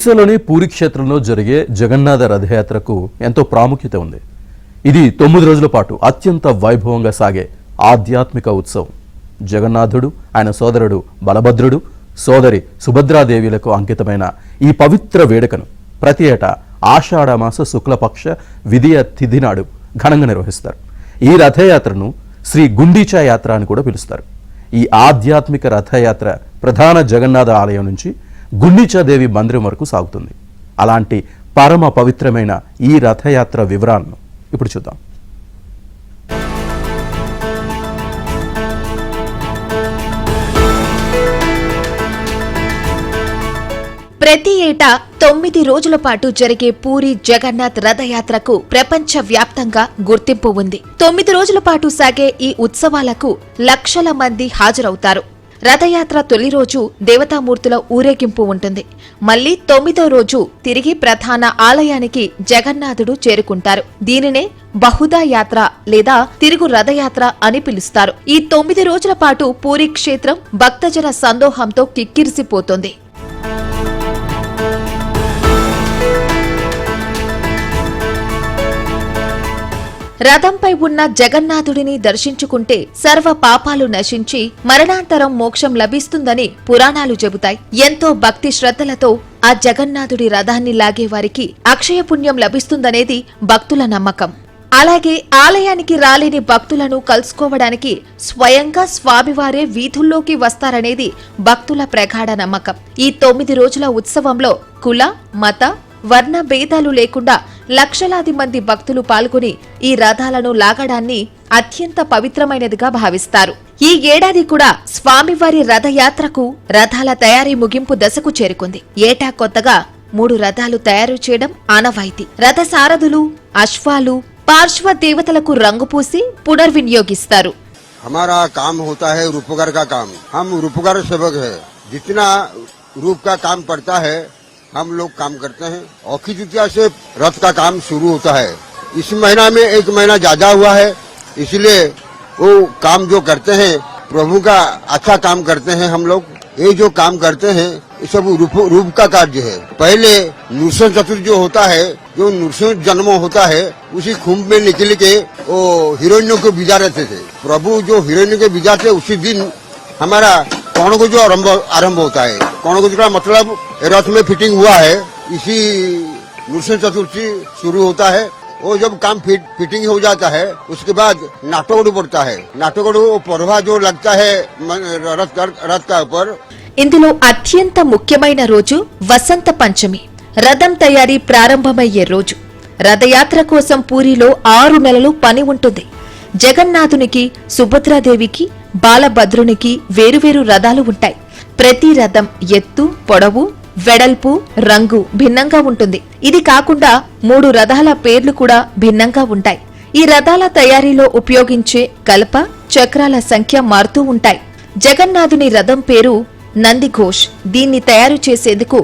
దేశంలోని పూరి క్షేత్రంలో జరిగే జగన్నాథ రథయాత్రకు ఎంతో ప్రాముఖ్యత ఉంది. ఇది 9 రోజుల పాటు అత్యంత వైభవంగా సాగే ఆధ్యాత్మిక ఉత్సవం. జగన్నాథుడు, ఆయన సోదరుడు బలభద్రుడు, సోదరి సుభద్రాదేవిలకు అంకితమైన ఈ పవిత్ర వేడుకను ప్రతి ఏటా ఆషాఢమాస శుక్లపక్ష విధియ తిథి నాడు ఘనంగా నిర్వహిస్తారు. ఈ రథయాత్రను శ్రీ గుండీచా యాత్ర అని కూడా పిలుస్తారు. ఈ ఆధ్యాత్మిక రథయాత్ర ప్రధాన జగన్నాథ ఆలయం నుంచి గుండీచాదేవి మందిరం వరకు సాగుతుంది. అలాంటి పరమ పవిత్రమైన ఈ రథయాత్ర వివరాలను ఇప్పుడు చూద్దాం. ప్రతి ఏటా 9 రోజుల పాటు జరిగే పూరి జగన్నాథ్ రథయాత్రకు ప్రపంచ వ్యాప్తంగా గుర్తింపు ఉంది. 9 రోజుల పాటు సాగే ఈ ఉత్సవాలకు లక్షల మంది హాజరవుతారు. రథయాత్ర తొలి రోజు దేవతామూర్తుల ఊరేగింపు ఉంటుంది. మళ్లీ 9వ రోజు తిరిగి ప్రధాన ఆలయానికి జగన్నాథుడు చేరుకుంటారు. దీనినే బహుదా యాత్ర లేదా తిరుగు రథయాత్ర అని పిలుస్తారు. ఈ 9 రోజుల పాటు పూరి క్షేత్రం భక్తజన సందోహంతో కిక్కిరిసిపోతుంది. రథంపై ఉన్న జగన్నాథుడిని దర్శించుకుంటే సర్వ పాపాలు నశించి మరణాంతరం మోక్షం లభిస్తుందని పురాణాలు చెబుతాయి. ఎంతో భక్తి శ్రద్ధలతో ఆ జగన్నాథుడి రథాన్ని లాగేవారికి అక్షయ పుణ్యం లభిస్తుందనేది భక్తుల నమ్మకం. అలాగే ఆలయానికి రాలేని భక్తులను కలుసుకోవడానికి స్వయంగా స్వామివారే వీధుల్లోకి వస్తారనేది భక్తుల ప్రగాఢ నమ్మకం. ఈ 9 రోజుల ఉత్సవంలో కుల, మత, వర్ణ భేదాలు లేకుండా లక్షలాది మంది భక్తులు పాల్గొని ఈ రథాలను లాగడాన్ని అత్యంత పవిత్రమైనదిగా భావిస్తారు. ఈ ఏడాది కూడా స్వామివారి రథయాత్రకు రథాల తయారీ ముగింపు దశకు చేరుకుంది. ఏటా కొత్తగా 3 రథాలు తయారు చేయడం ఆనవాయితీ. రథ సారథులు, అశ్వాలు, పార్శ్వ దేవతలకు రంగు పూసి పునర్వినియోగిస్తారు. हमारा काम होता है रूपगर का काम. हम रूपगर सेवक है. जितना रूप का काम पड़ता है हम लोग काम करते हैं. अक्षय तृतीया से रथ का काम शुरू होता है. इस महीना में 1 महीना ज्यादा हुआ है, इसलिए वो काम जो करते हैं प्रभु का अच्छा काम करते हैं. हम लोग ये जो काम करते हैं ये सब रूप का कार्य है. पहले नृसिंह चतुर्थी जो होता है, जो नृसिंह जन्म होता है, उसी कुंभ में निकल के वो हिरोइनों को बिजा रहते थे. प्रभु जो हिरोइनों के बिजा थे उसी दिन हमारा कौणगुज आरंभ होता है. कौणगुज का मतलब रथ में फिटिंग हुआ है, इसी नृसिंह चतुर्थी शुरू होता है. वो जब काम फिटिंग हो जाता है उसके बाद नाटोगड़ू पड़ता है. नाटोगड़ू पर्वा जो लगता है रथ का ऊपर. ఇందులో అత్యంత ముఖ్యమైన రోజు వసంత పంచమి. రథం తయారీ ప్రారంభమయ్యే రోజు. రథయాత్ర కోసం పూరిలో 6 నెలలు పని ఉంటుంది. జగన్నాథునికి, సుభద్రాదేవికి, బాలభద్రునికి వేరువేరు రథాలు ఉంటాయి. ప్రతి రథం ఎత్తు, పొడవు, వెడల్పు, రంగు భిన్నంగా ఉంటుంది. ఇది కాకుండా 3 రథాల పేర్లు కూడా భిన్నంగా ఉంటాయి. ఈ రథాల తయారీలో ఉపయోగించే కలప, చక్రాల సంఖ్య మారుతూ ఉంటాయి. జగన్నాథుని రథం పేరు నందిఘోష్. దీన్ని తయారు చేసేందుకు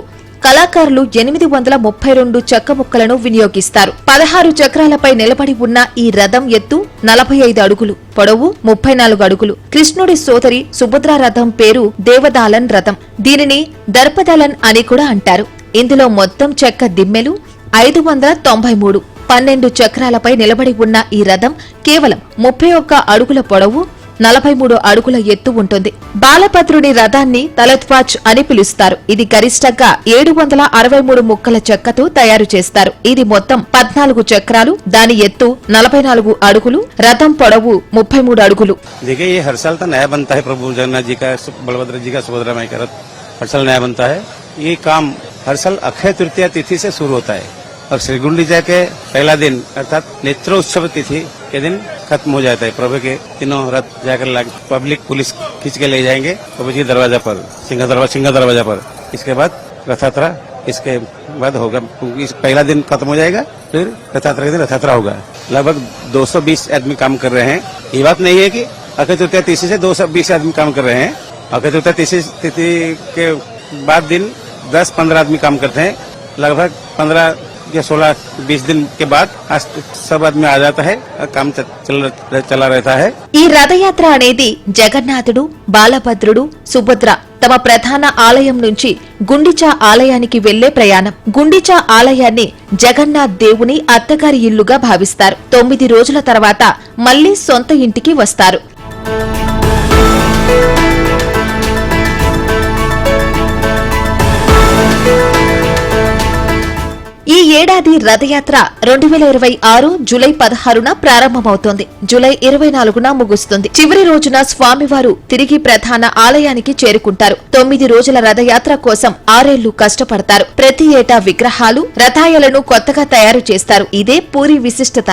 కళాకారులు 832 చెక్క ముక్కలను వినియోగిస్తారు. 16 చక్రాలపై నిలబడి ఉన్న ఈ రథం ఎత్తు 45 అడుగులు, పొడవు 34 అడుగులు. కృష్ణుడి సోదరి సుభద్రా రథం పేరు దేవదాలన్ రథం. దీనిని దర్పదలన్ అని కూడా అంటారు. ఇందులో మొత్తం చెక్క దిమ్మెలు 593. 12 చక్రాలపై నిలబడి ఉన్న ఈ రథం కేవలం 31 అడుగుల పొడవు, 43 అడుగుల ఎత్తు ఉంటుంది. బాలభద్రుని రథాన్ని తలత్వాచ్ అని పిలుస్తారు. ఇది గరిష్టంగా 763 ముక్కల చెక్కతో తయారు చేస్తారు. ఇది మొత్తం 14 చక్రాలు, దాని ఎత్తు 44 అడుగులు, రథం పొడవు 33 అడుగులు. देखिए ये हर साल तो नया बनता है. प्रभु जगन्नाथ जी का, बलभद्र जी का, सुभद्रा माई का रथ हर साल नया बनता है. ये काम हर साल अक्षय तृतीया तिथि से शुरू होता है और श्री गुंडीचा के पहला दिन अर्थात नेत्रोत्सव तिथि के दिन खत्म हो जाता है. प्रभु के तीनों रथ जाकर पब्लिक पुलिस खींच के ले जाएंगे प्रभु जी दरवाजा पर, सिंह दरवाजा पर. इसके बाद रथयात्रा इसके बाद होगा. इस पहला दिन खत्म हो जाएगा, फिर रथयात्रा के दिन रथयात्रा होगा. लगभग 220 आदमी काम कर रहे हैं. ये बात नहीं है कि अक्षय तृतीया तिथि से 220 आदमी काम कर रहे हैं. अक्षय तृतीया तिथि के बाद दिन 10-15 आदमी काम करते हैं. लगभग ये 16-20 दिन के बाद सब आदमी आ जाता है और काम चला रहता है। ఈ రథయాత్ర అనేది జగన్నాథుడు, బాలభద్రుడు, సుభద్ర తమ ప్రధాన ఆలయం నుంచి గుండిచా ఆలయానికి వెళ్లే ప్రయాణం. గుండిచా ఆలయాన్ని జగన్నాథ్ దేవుని అత్తగారి ఇల్లుగా భావిస్తారు. 9 రోజుల తర్వాత మళ్లీ సొంత ఇంటికి వస్తారు. ఈ ఏడాది రథయాత్ర 2026 జూలై 16న ప్రారంభమవుతోంది. జూలై 24న ముగుస్తుంది. చివరి రోజున స్వామివారు తిరిగి ప్రధాన ఆలయానికి చేరుకుంటారు. 9 రోజుల రథయాత్ర కోసం 6 ఏళ్లు కష్టపడతారు. ప్రతి ఏటా విగ్రహాలు, రథాయాలను కొత్తగా తయారు చేస్తారు. ఇదే పూరీ విశిష్టత.